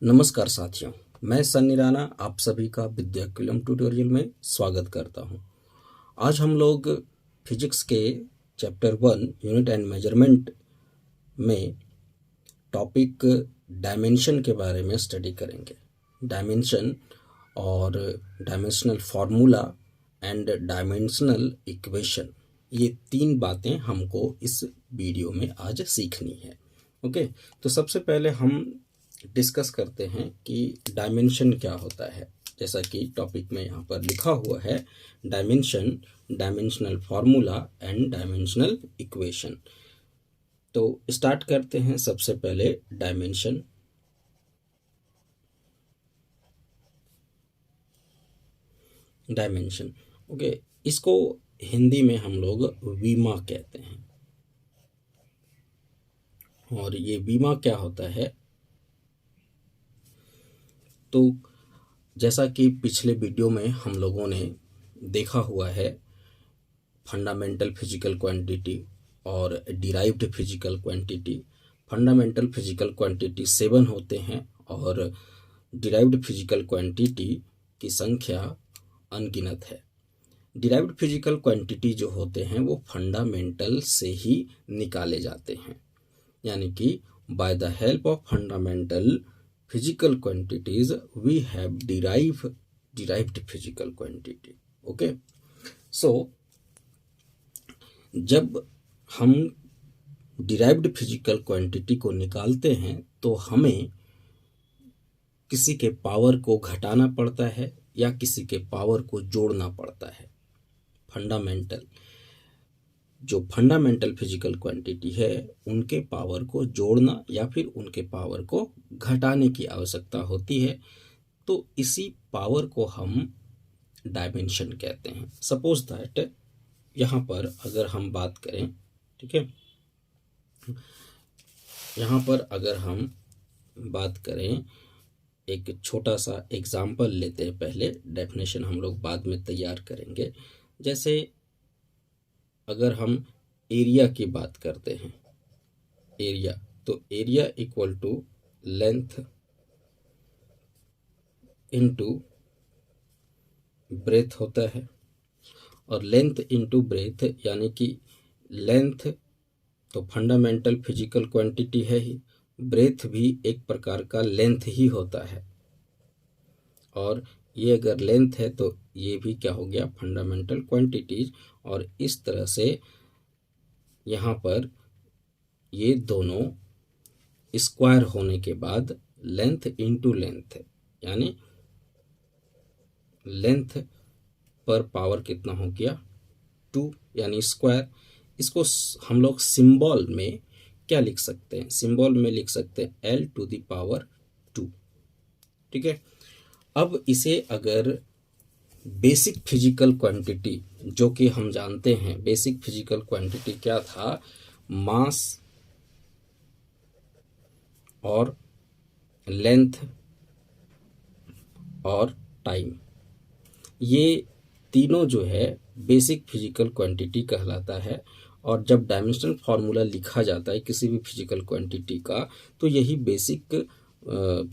नमस्कार साथियों, मैं सन्नी राणा आप सभी का विद्याकुलम ट्यूटोरियल में स्वागत करता हूं। आज हम लोग फिजिक्स के चैप्टर 1 यूनिट एंड मेजरमेंट में टॉपिक डायमेंशन के बारे में स्टडी करेंगे। डायमेंशन और dimensional formula and dimensional equation, ये तीन बातें हमको इस वीडियो में आज सीखनी है। ओके, तो सबसे पहले हम डिस्कस करते हैं कि डायमेंशन क्या होता है। जैसा कि टॉपिक में यहाँ पर लिखा हुआ है, dimension, dimensional formula and dimensional equation. तो स्टार्ट करते हैं सबसे पहले डायमेंशन। डायमेंशन ओके, इसको हिंदी में हम लोग वीमा कहते हैं। और ये वीमा क्या होता है, तो जैसा कि पिछले वीडियो में हम लोगों ने देखा हुआ है, फंडामेंटल फिजिकल क्वांटिटी और derived physical quantity. Fundamental physical quantity 7 होते हैं और डिराइव्ड फिजिकल क्वांटिटी की संख्या अनगिनत है। डिराइव्ड फिजिकल क्वांटिटी जो होते हैं वो फंडामेंटल से ही निकाले जाते हैं, यानी कि by the help of fundamental physical quantities we have derived physical quantity. Okay, so जब हम derived physical quantity को निकालते हैं तो हमें किसी के पावर को घटाना पड़ता है या किसी के पावर को जोड़ना पड़ता है। फंडामेंटल फिजिकल क्वांटिटी है, उनके पावर को जोड़ना या फिर उनके पावर को घटाने की आवश्यकता होती है। तो इसी पावर को हम डायमेंशन कहते हैं। सपोज दैट यहाँ पर अगर हम बात करें, ठीक है, यहाँ पर अगर हम बात करें, एक छोटा सा एग्जाम्पल लेते हैं। पहले डेफिनेशन हम लोग बाद में तैयार करेंगे। जैसे अगर हम एरिया की बात करते हैं, एरिया, तो area equal to length into breadth होता है। और लेंथ इनटू ब्रेथ यानी कि लेंथ तो फंडामेंटल फिजिकल क्वांटिटी है ही, ब्रेथ भी एक प्रकार का लेंथ ही होता है। और ये अगर लेंथ है तो ये भी क्या हो गया, फंडामेंटल क्वांटिटीज। और इस तरह से यहाँ पर ये दोनों स्क्वायर होने के बाद लेंथ इनटू लेंथ, यानी लेंथ पर पावर कितना हो गया, 2, यानी स्क्वायर। इसको हम लोग सिंबल में क्या लिख सकते हैं, सिंबल में लिख सकते हैं L टू द पावर 2। ठीक है, अब इसे अगर बेसिक फिजिकल क्वांटिटी, जो कि हम जानते हैं बेसिक फिजिकल क्वांटिटी क्या था, मास और लेंथ और टाइम, ये तीनों जो है बेसिक फिजिकल क्वांटिटी कहलाता है। और जब डायमेंशनल फार्मूला लिखा जाता है किसी भी फिजिकल क्वांटिटी का, तो यही बेसिक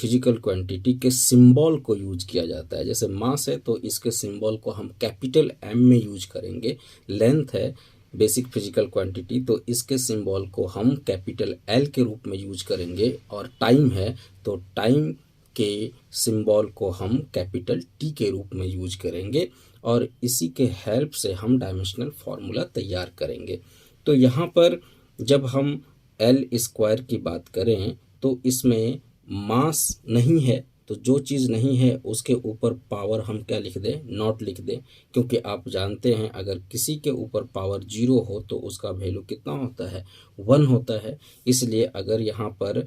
फिजिकल क्वांटिटी के सिंबल को यूज किया जाता है। जैसे मास है तो इसके सिंबल को हम कैपिटल M में यूज करेंगे। लेंथ है बेसिक फिजिकल क्वांटिटी, तो इसके सिंबल को हम कैपिटल L के रूप में यूज करेंगे। और टाइम है तो टाइम के सिंबल को हम कैपिटल T के रूप में यूज करेंगे। और इसी के हेल्प से हम डायमेंशनल फार्मूला तैयार करेंगे। तो यहाँ पर जब हम L स्क्वायर की बात करें तो इसमें मास नहीं है, तो जो चीज़ नहीं है उसके ऊपर पावर हम क्या लिख दें, नॉट लिख दें। क्योंकि आप जानते हैं अगर किसी के ऊपर पावर 0 हो तो उसका वैल्यू कितना होता है, 1 होता है। इसलिए अगर यहाँ पर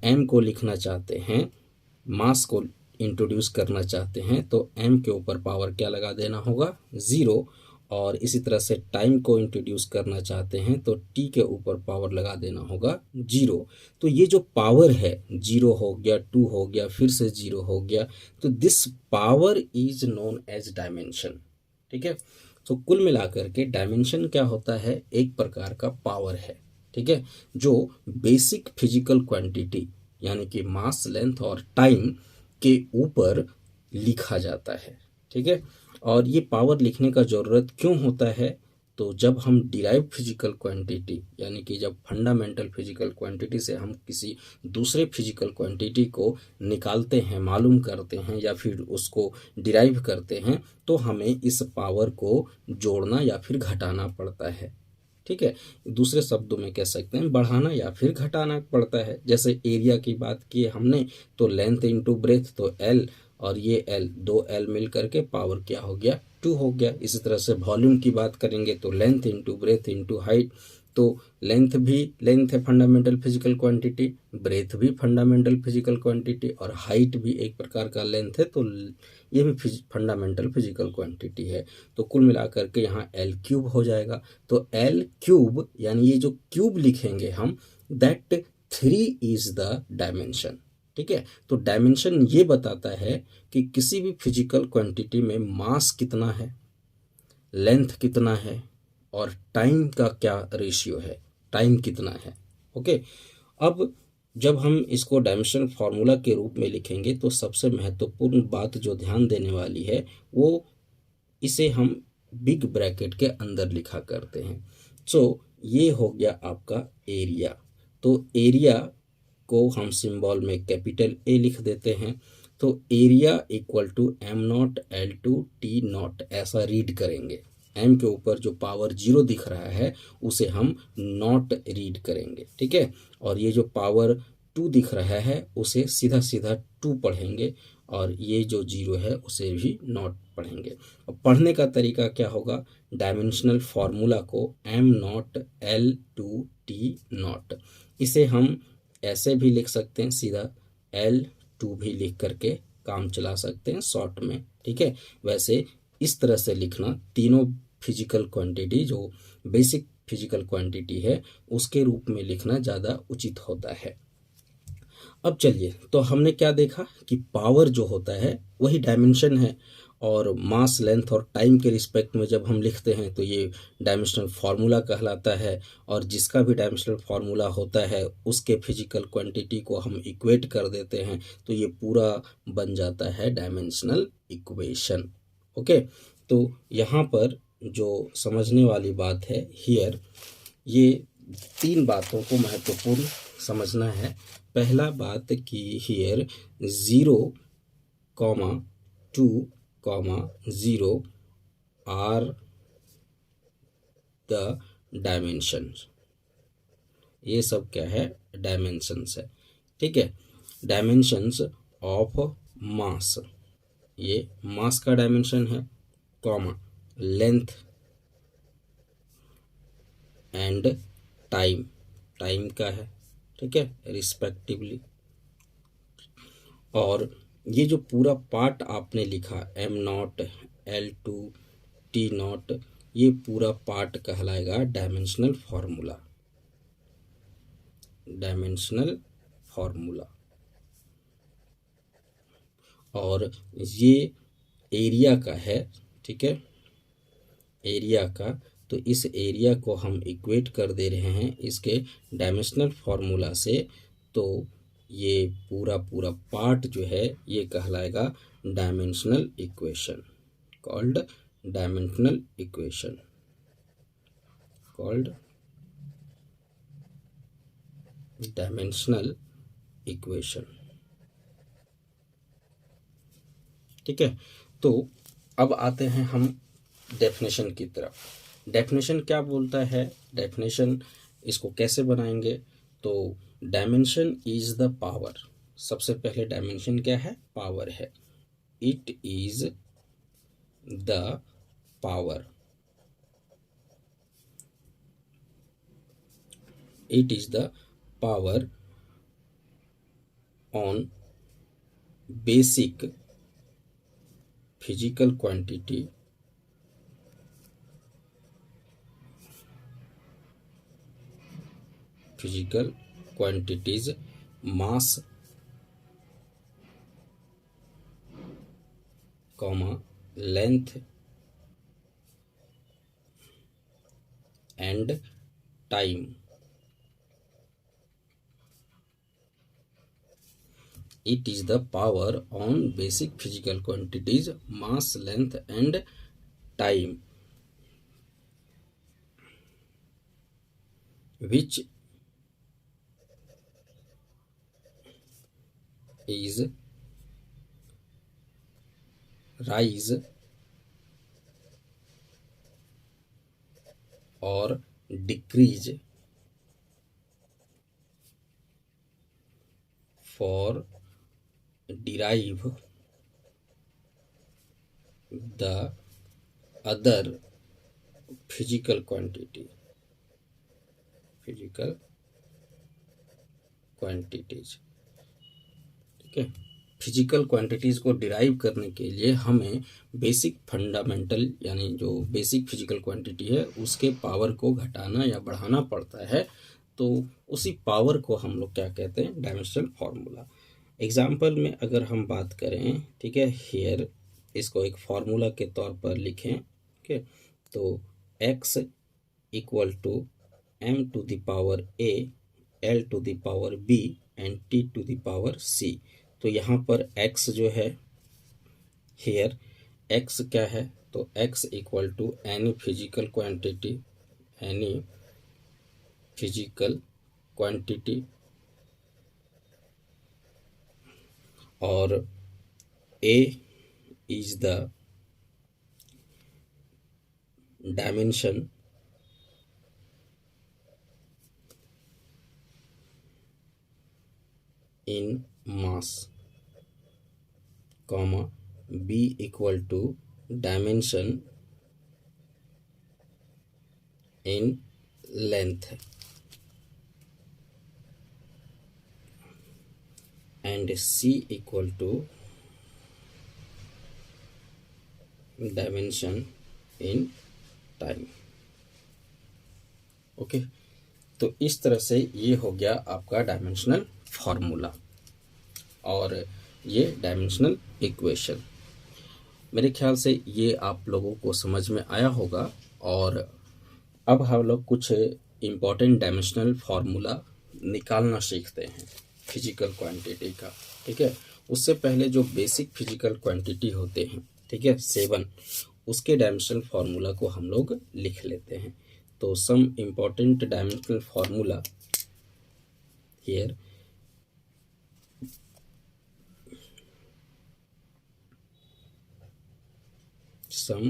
M को लिखना चाहते हैं, मास को इंट्रोड्यूस करना चाहते हैं, तो M के ऊपर पावर क्या लगा देना होगा, 0। और इसी तरह से टाइम को इंट्रोड्यूस करना चाहते हैं तो T के ऊपर पावर लगा देना होगा 0। तो ये जो पावर है, 0 हो गया, 2 हो गया, फिर से 0 हो गया, तो this power is known as dimension. ठीक है, तो कुल मिलाकर के डायमेंशन क्या होता है, एक प्रकार का पावर है। ठीक है, जो बेसिक फिजिकल क्वांटिटी यानी कि मास, लेंथ और टाइम के ऊपर लिखा जाता है। ठीक है, और ये पावर लिखने का ज़रूरत क्यों होता है? तो जब हम डिराइव फिजिकल क्वांटिटी, यानी कि जब फंडामेंटल फिजिकल क्वांटिटी से हम किसी दूसरे फिजिकल क्वांटिटी को निकालते हैं, मालूम करते हैं या फिर उसको डिराइव करते हैं, तो हमें इस पावर को जोड़ना या फिर घटाना पड़ता है। ठीक है, दूसरे शब्दों में कह सकते हैं बढ़ाना या फिर घटाना पड़ता है। जैसे एरिया की बात की हमने, तो लेंथ इंटू ब्रेथ, तो एल और ये एल, दो एल मिल करके पावर क्या हो गया, 2 हो गया। इसी तरह से वॉल्यूम की बात करेंगे तो length into breadth into height, तो लेंथ है फंडामेंटल फिजिकल क्वांटिटी, ब्रेथ भी फंडामेंटल फिजिकल क्वांटिटी और हाइट भी एक प्रकार का लेंथ है, तो ये भी फंडामेंटल फिजिकल क्वांटिटी है। तो कुल मिलाकर के यहाँ एल क्यूब हो जाएगा। तो एल क्यूब यानी ये जो क्यूब लिखेंगे हम, दैट 3 इज द डायमेंशन। ठीक है, तो डायमेंशन ये बताता है कि किसी भी फिजिकल क्वांटिटी में मास कितना है, लेंथ कितना है और टाइम का क्या रेशियो है, टाइम कितना है। ओके, अब जब हम इसको डायमेंशन फार्मूला के रूप में लिखेंगे तो सबसे महत्वपूर्ण बात जो ध्यान देने वाली है वो, इसे हम बिग ब्रैकेट के अंदर लिखा करते हैं। सो ये हो गया आपका एरिया। तो एरिया को हम सिंबल में कैपिटल ए लिख देते हैं। तो area equal to M naught L two T naught, ऐसा रीड करेंगे। एम के ऊपर जो पावर 0 दिख रहा है उसे हम नॉट रीड करेंगे। ठीक है, और ये जो पावर 2 दिख रहा है उसे सीधा सीधा 2 पढ़ेंगे और ये जो 0 है उसे भी नॉट पढ़ेंगे। अब पढ़ने का तरीका क्या होगा, डायमेंशनल फार्मूला को M naught L two T not, इसे हम ऐसे भी लिख सकते हैं, सीधा L2 भी लिख करके काम चला सकते हैं शॉर्ट में। ठीक है, वैसे इस तरह से लिखना, तीनों फिजिकल क्वांटिटी जो बेसिक फिजिकल क्वांटिटी है उसके रूप में लिखना ज़्यादा उचित होता है। अब चलिए, तो हमने क्या देखा कि पावर जो होता है वही डायमेंशन है, और मास, लेंथ और टाइम के रिस्पेक्ट में जब हम लिखते हैं तो ये डायमेंशनल फार्मूला कहलाता है, और जिसका भी डायमेंशनल फार्मूला होता है उसके फिजिकल क्वांटिटी को हम इक्वेट कर देते हैं तो ये पूरा बन जाता है डायमेंशनल इक्वेशन। ओके, तो यहाँ पर जो समझने वाली बात है हियर, ये 3 बातों को महत्वपूर्ण समझना है। पहला बात कि हियर 0, 2, 0 आर द डायमेंशंस। ये सब क्या है, डायमेंशंस है। ठीक है, डायमेंशंस ऑफ मास, ये मास का डायमेंशन है, comma length and time, time का है। ठीक है, रिस्पेक्टिवली। और ये जो पूरा पार्ट आपने लिखा am not L2 T not, ये पूरा पार्ट कहलाएगा डायमेंशनल फार्मूला, डायमेंशनल फार्मूला। और ये एरिया का है। ठीक है, एरिया का, तो इस एरिया को हम इक्वेट कर दे रहे हैं इसके डायमेंशनल फार्मूला से, तो ये पूरा पूरा पार्ट जो है ये कहलाएगा dimensional equation, called dimensional equation, called dimensional equation. ठीक है, तो अब आते हैं हम डेफिनेशन की तरफ। डेफिनेशन क्या बोलता है, डेफिनेशन इसको कैसे बनाएंगे, तो डायमेंशन इज द पावर। सबसे पहले डायमेंशन क्या है, पावर है। It is the power, it is the power on basic physical quantity physical quantities mass, comma length and time. It is the power on basic physical quantities, mass, length and time, which is rise or decrease for derive the other physical quantity, physical quantities। ठीक है, physical quantities को derive करने के लिए हमें basic fundamental यानी जो basic physical quantity है उसके पावर को घटाना या बढ़ाना पड़ता है। तो उसी पावर को हम लोग क्या कहते हैं, डायमेंशनल फार्मूला। एग्जाम्पल में अगर हम बात करें, ठीक है, हियर इसको एक फार्मूला के तौर पर लिखें। ओके, तो x equal to m to the power a, l to the power b and t to the power c। तो यहाँ पर x जो है, हेयर x क्या है, तो x equal to any physical quantity, any physical quantity, और a is the dimension in mass, comma b equal to dimension in length, and c equal to dimension in time। Okay, तो इस तरह से ये हो गया आपका डायमेंशनल फार्मूला और ये डायमेंशनल इक्वेशन। मेरे ख्याल से ये आप लोगों को समझ में आया होगा। और अब हम लोग कुछ इम्पॉर्टेंट डायमेंशनल फार्मूला निकालना सीखते हैं फिजिकल क्वांटिटी का। ठीक है, उससे पहले जो बेसिक फिजिकल क्वांटिटी होते हैं, ठीक है, 7, उसके डायमेंशनल फार्मूला को हम लोग लिख लेते हैं। तो some important dimensional formula here. Some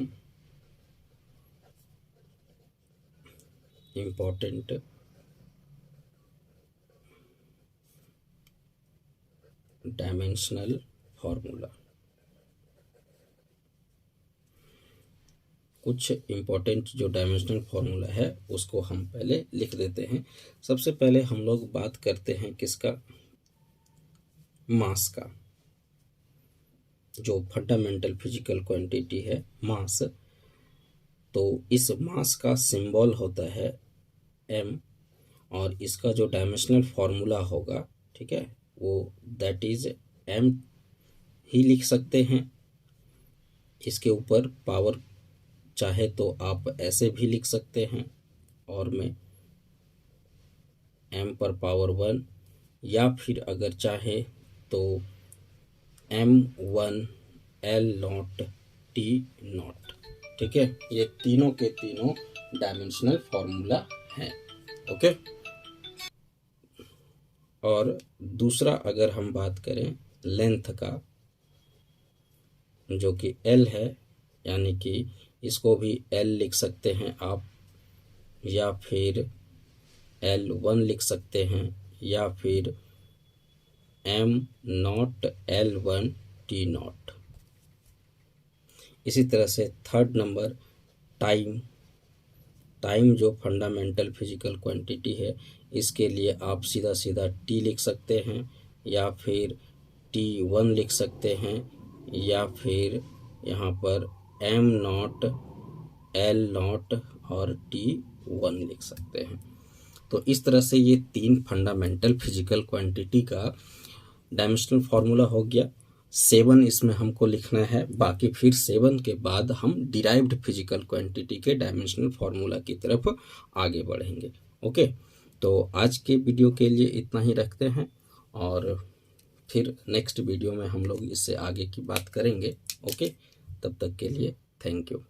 important dimensional formula. कुछ इम्पोर्टेंट जो डायमेंशनल फार्मूला है उसको हम पहले लिख देते हैं। सबसे पहले हम लोग बात करते हैं किसका, मास का। जो फंडामेंटल फिजिकल क्वांटिटी है मास, तो इस मास का सिंबल होता है m, और इसका जो डायमेंशनल फार्मूला होगा, ठीक है, वो दैट इज m ही लिख सकते हैं। इसके ऊपर पावर चाहे तो आप ऐसे भी लिख सकते हैं, और में m पर पावर 1, या फिर अगर चाहे तो m1 L0 T0। ठीक है, ये तीनों के तीनों डायमेंशनल फार्मूला हैं। ओके, और दूसरा अगर हम बात करें लेंथ का, जो कि L है, यानी कि इसको भी L लिख सकते हैं आप, या फिर L1 लिख सकते हैं, या फिर M0 L1 T0। इसी तरह से थर्ड नंबर टाइम। टाइम जो फंडामेंटल फिजिकल क्वांटिटी है, इसके लिए आप सीधा सीधा T लिख सकते हैं, या फिर T1 लिख सकते हैं, या फिर यहाँ पर M0 L0 और T1 लिख सकते हैं। तो इस तरह से ये तीन फंडामेंटल फिजिकल क्वांटिटी का डायमेंशनल फार्मूला हो गया। 7 इसमें हमको लिखना है, बाकी फिर 7 के बाद हम डिराइव्ड फिजिकल क्वांटिटी के डायमेंशनल फार्मूला की तरफ आगे बढ़ेंगे। ओके, तो आज के वीडियो के लिए इतना ही रखते हैं, और फिर नेक्स्ट वीडियो में हम लोग इससे आगे की बात करेंगे। ओके, तब तक के लिए थैंक यू।